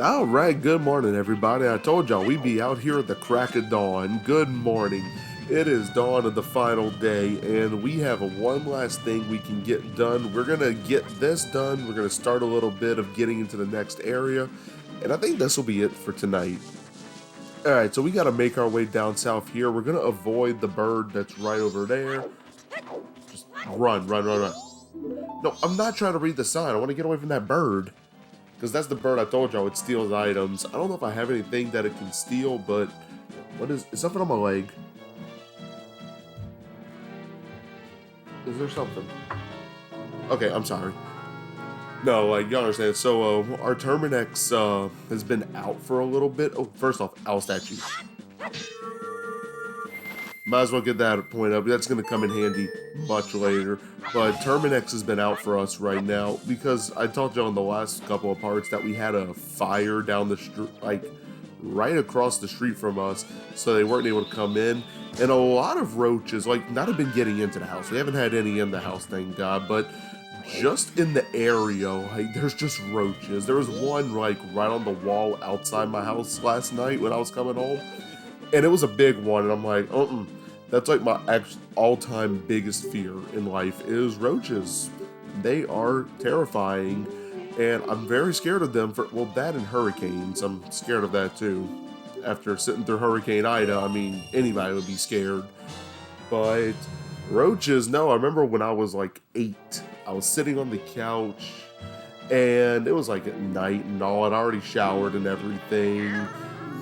All right, good morning, everybody. I told y'all we'd be out here at the crack of dawn. Good morning. It is dawn of the final day, and we have one last thing we can get done. We're gonna get this done. We're gonna start a little bit of getting into the next area, and I think this will be it for tonight. All right, so we gotta make our way down south here. We're gonna avoid the bird that's right over there. Just run, run, run, run. No, I'm not trying to read the sign. I want to get away from that bird. Because that's the bird I told y'all, it steals items. I don't know if I have anything that it can steal, but what is something on my leg? Is there something? Okay, I'm sorry. No, like, y'all understand. So, our Terminex has been out for a little bit. Oh, first off, owl statue. Might as well get that point up. That's going to come in handy much later. But Terminex has been out for us right now because I told you on the last couple of parts that we had a fire down the street, like right across the street from us, so they weren't able to come in. And a lot of roaches, like, not have been getting into the house. We haven't had any in the house, thank God, but just in the area, like, there's just roaches. There was one, like, right on the wall outside my house last night when I was coming home, and it was a big one, and I'm like, that's like my all-time biggest fear in life is roaches. They are terrifying, and I'm very scared of them for, well, that and hurricanes. I'm scared of that too. After sitting through Hurricane Ida, I mean, anybody would be scared. But roaches, no, I remember when I was like 8, I was sitting on the couch, and it was like at night and all. I'd already showered and everything,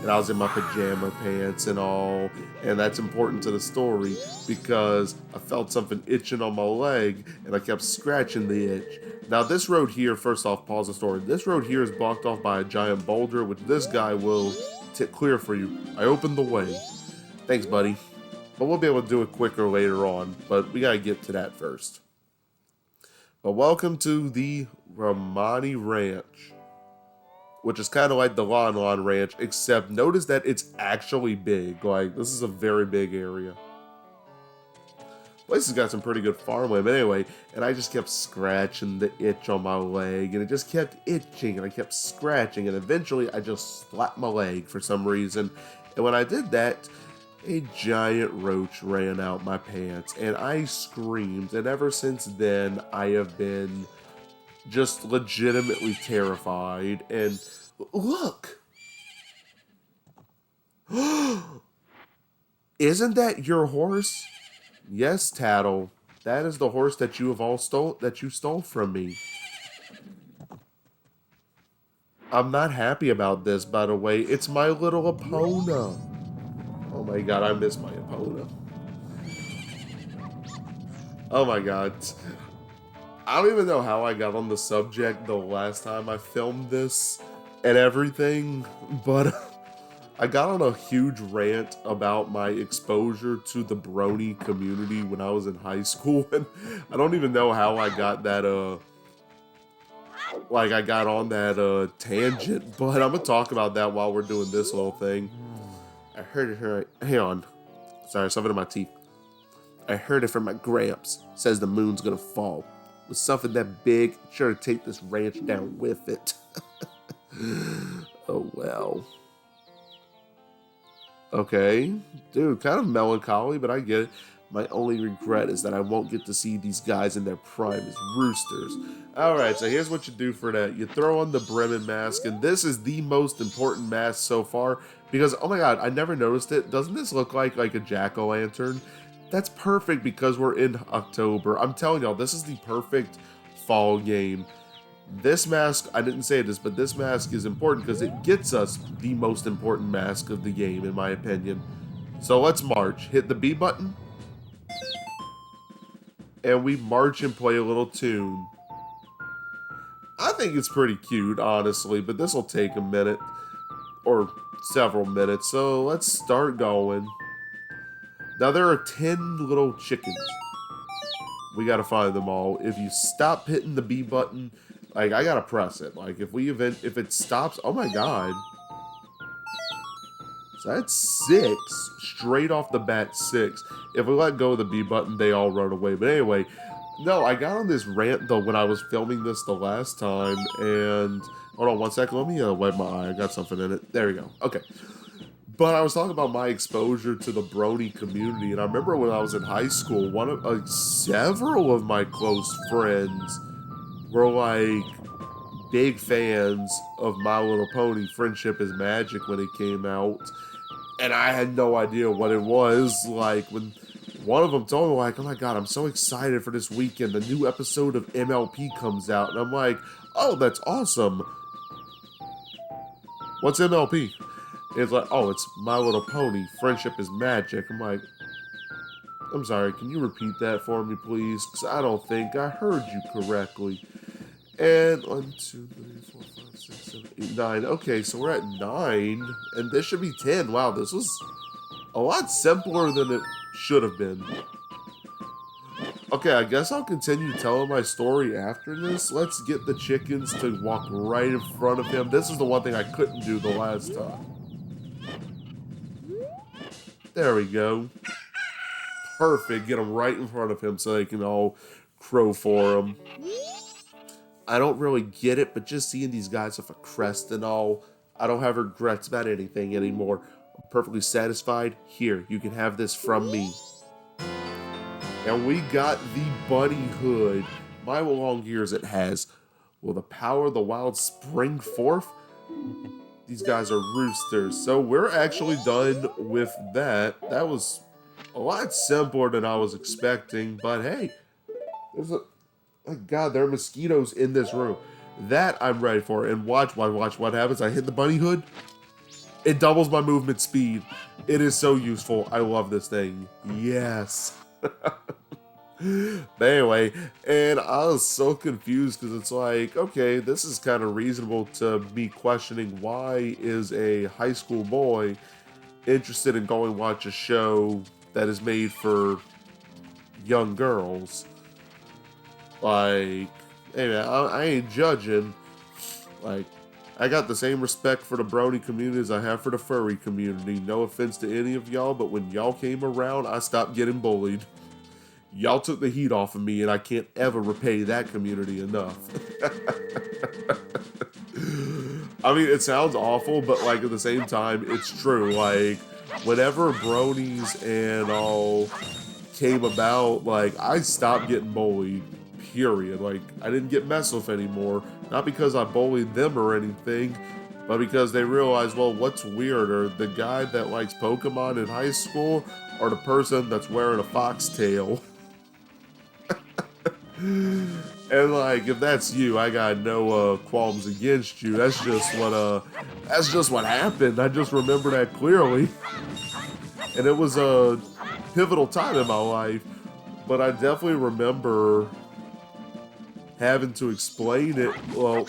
and I was in my pajama pants and all, and that's important to the story because I felt something itching on my leg, and I kept scratching the itch. Now, this road here, first off, pause the story. This road here is blocked off by a giant boulder, which this guy will clear for you. I opened the way. Thanks, buddy. But we'll be able to do it quicker later on, but we gotta get to that first. But welcome to the Romani Ranch, which is kind of like the Lon Lon Ranch, except notice that it's actually big. Like, this is a very big area. Place has got some pretty good farmland, but anyway, and I just kept scratching the itch on my leg, and it just kept itching, and I kept scratching, and eventually I just slapped my leg for some reason, and when I did that, a giant roach ran out my pants, and I screamed, and ever since then, I have been just legitimately terrified. And look, isn't that your horse? Yes, Tattle, that is the horse that you stole from me. I'm not happy about this, by the way. It's my little Epona. Oh my god, I miss my Epona. Oh my god. I don't even know how I got on the subject the last time I filmed this and everything, but I got on a huge rant about my exposure to the brony community when I was in high school, and I don't even know how I got that, I got on that, tangent, but I'm gonna talk about that while we're doing this little thing. I heard it here, hang on. Sorry, something in my teeth. I heard it from my gramps, says the moon's gonna fall. With something that big, sure to take this ranch down with it. Oh well. Okay, dude, kind of melancholy, but I get it. My only regret is that I won't get to see these guys in their prime as roosters. Alright, so here's what you do for that. You throw on the Bremen mask, and this is the most important mask so far, because, oh my god, I never noticed it. Doesn't this look like a jack-o'-lantern? That's perfect because we're in October. I'm telling y'all, this is the perfect fall game. This mask, I didn't say this, but this mask is important because it gets us the most important mask of the game, in my opinion. So let's march. Hit the B button. And we march and play a little tune. I think it's pretty cute, honestly, but this will take a minute. Or several minutes, so let's start going. Now there are 10 little chickens. We gotta find them all. If you stop hitting the B button, like, I gotta press it. Like, if it stops, oh my god. So that's 6, straight off the bat 6. If we let go of the B button, they all run away. But anyway, No, I got on this rant though when I was filming this the last time, and hold on one second. Let me wipe my eye. I got something in it. There we go. Okay. But I was talking about my exposure to the brony community, and I remember when I was in high school, one of several of my close friends were like big fans of My Little Pony: Friendship is Magic when it came out, and I had no idea what it was. Like when one of them told me, like, "Oh my god, I'm so excited for this weekend! The new episode of MLP comes out," and I'm like, "Oh, that's awesome! What's MLP?" It's like, "Oh, it's My Little Pony: Friendship is Magic." I'm like, "I'm sorry, can you repeat that for me, please? Because I don't think I heard you correctly." And 1, 2, 3, 4, 5, 6, 7, 8, 9. Okay, so we're at 9, and this should be 10. Wow, this was a lot simpler than it should have been. Okay, I guess I'll continue telling my story after this. Let's get the chickens to walk right in front of him. This is the one thing I couldn't do the last time. There we go. Perfect. Get them right in front of him so they can all crow for him. I don't really get it, but just seeing these guys with a crest and all, I don't have regrets about anything anymore. I'm perfectly satisfied. Here, you can have this from me. And we got the bunny hood. My long ears it has. Will the power of the wild spring forth? These guys are roosters. So we're actually done with that. That was a lot simpler than I was expecting. But hey, there's a... Oh god, there are mosquitoes in this room. That I'm ready for. And watch what happens. I hit the bunny hood. It doubles my movement speed. It is so useful. I love this thing. Yes. But anyway, and I was so confused because it's like, okay, this is kind of reasonable to me questioning why is a high school boy interested in going watch a show that is made for young girls. Like, hey man, I ain't judging. Like, I got the same respect for the brony community as I have for the furry community. No offense to any of y'all, but when y'all came around, I stopped getting bullied. Y'all took the heat off of me, and I can't ever repay that community enough. I mean, it sounds awful, but like at the same time, it's true. Like, whenever bronies and all came about, like, I stopped getting bullied. Period. Like, I didn't get messed with anymore. Not because I bullied them or anything, but because they realized, well, what's weirder? The guy that likes Pokemon in high school or the person that's wearing a foxtail? And like, if that's you, I got no qualms against you. That's just what happened. I just remember that clearly. And it was a pivotal time in my life. But I definitely remember having to explain it. Well,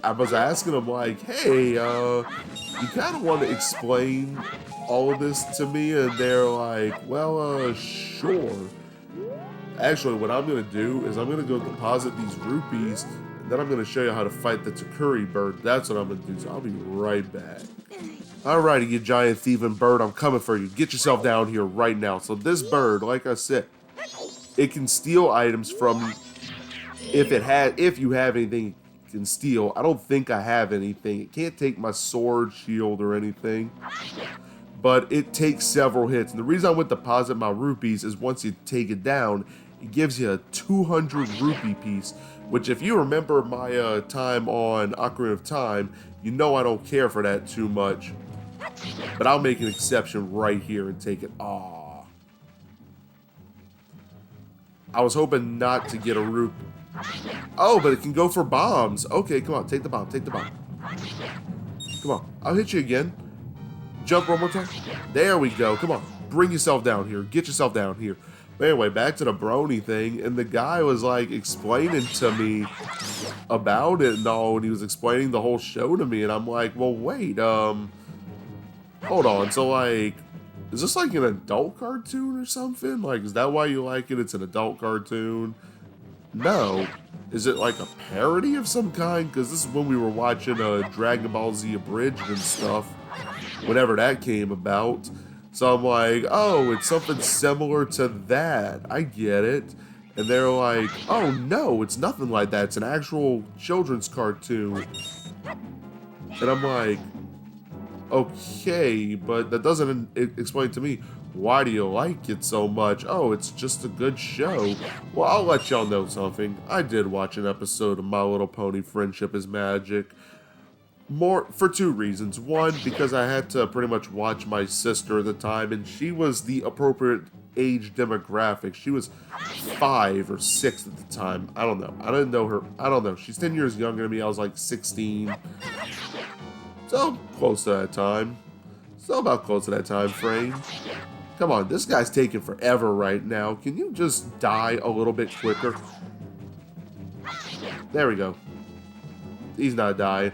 I was asking them like, hey, you kind of want to explain all of this to me? And they're like, well, sure. Actually, what I'm going to do is I'm going to go deposit these rupees, and then I'm going to show you how to fight the Takuri bird. That's what I'm going to do, so I'll be right back. Alrighty, you giant thieving bird, I'm coming for you. Get yourself down here right now. So this bird, like I said, it can steal items from... If you have anything it can steal. I don't think I have anything. It can't take my sword, shield, or anything. But it takes several hits. And the reason I would deposit my rupees is once you take it down, it gives you a 200 rupee piece. Which, if you remember my time on Ocarina of Time, you know I don't care for that too much. But I'll make an exception right here and take it. Aww. I was hoping not to get a rupee. Oh, but it can go for bombs. Okay, come on, take the bomb, take the bomb. Come on, I'll hit you again. Jump one more time. There we go. Come on, bring yourself down here. Get yourself down here. But anyway, back to the brony thing, and the guy was like explaining to me about it and all, and he was explaining the whole show to me, and I'm like, well, wait, hold on, so like, is this like an adult cartoon or something? Like, is that why you like it? It's an adult cartoon? No. Is it like a parody of some kind? Because this is when we were watching Dragon Ball Z Abridged and stuff, whenever that came about. So I'm like, oh, it's something similar to that. I get it. And they're like, oh no, it's nothing like that. It's an actual children's cartoon. And I'm like, okay, but that doesn't explain to me, why do you like it so much? Oh, it's just a good show. Well, I'll let y'all know something. I did watch an episode of My Little Pony Friendship is Magic. More for two reasons. One, because I had to pretty much watch my sister at the time, and she was the appropriate age demographic. She was 5 or 6 at the time. I don't know. I didn't know her. I don't know. She's 10 years younger than me. I was like 16. So close to that time. So about close to that time frame. Come on, this guy's taking forever right now. Can you just die a little bit quicker? There we go. He's not dying.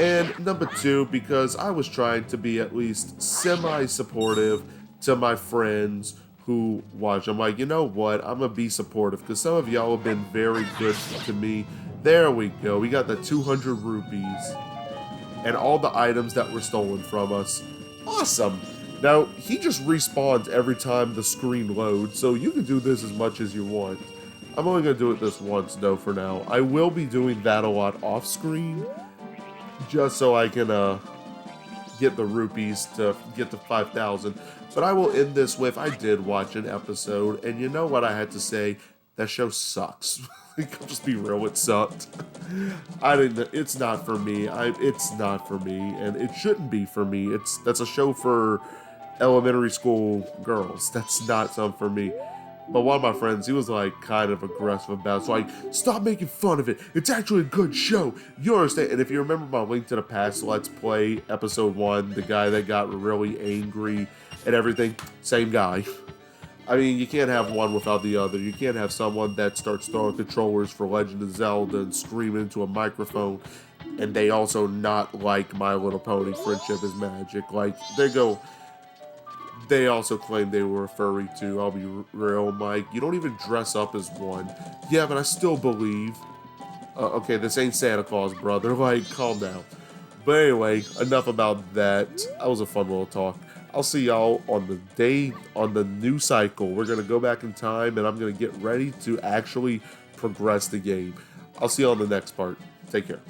And number two, because I was trying to be at least semi-supportive to my friends who watch. I'm like, you know what? I'm going to be supportive because some of y'all have been very good to me. There we go. We got the 200 rupees and all the items that were stolen from us. Awesome. Now, he just respawns every time the screen loads, so you can do this as much as you want. I'm only going to do it this once, though, for now. I will be doing that a lot off-screen, just so I can get the rupees to get to 5,000. But I will end this with, I did watch an episode, and you know what I had to say? That show sucks. I'll just be real, it sucked. It's not for me. It's not for me, and it shouldn't be for me. That's a show for elementary school girls. That's not something for me. But one of my friends, he was like kind of aggressive about it. So like, stop making fun of it. It's actually a good show. You understand? And if you remember my Link to the Past Let's Play episode 1, the guy that got really angry and everything, same guy. I mean, you can't have one without the other. You can't have someone that starts throwing controllers for Legend of Zelda and screaming into a microphone, and they also not like My Little Pony Friendship is Magic. Like, they also claim they were a furry too. I'll be real, Mike. You don't even dress up as one. Yeah, but I still believe. Okay, this ain't Santa Claus, brother. Like, calm down. But anyway, enough about that. That was a fun little talk. I'll see y'all on the new cycle. We're going to go back in time, and I'm going to get ready to actually progress the game. I'll see you on the next part. Take care.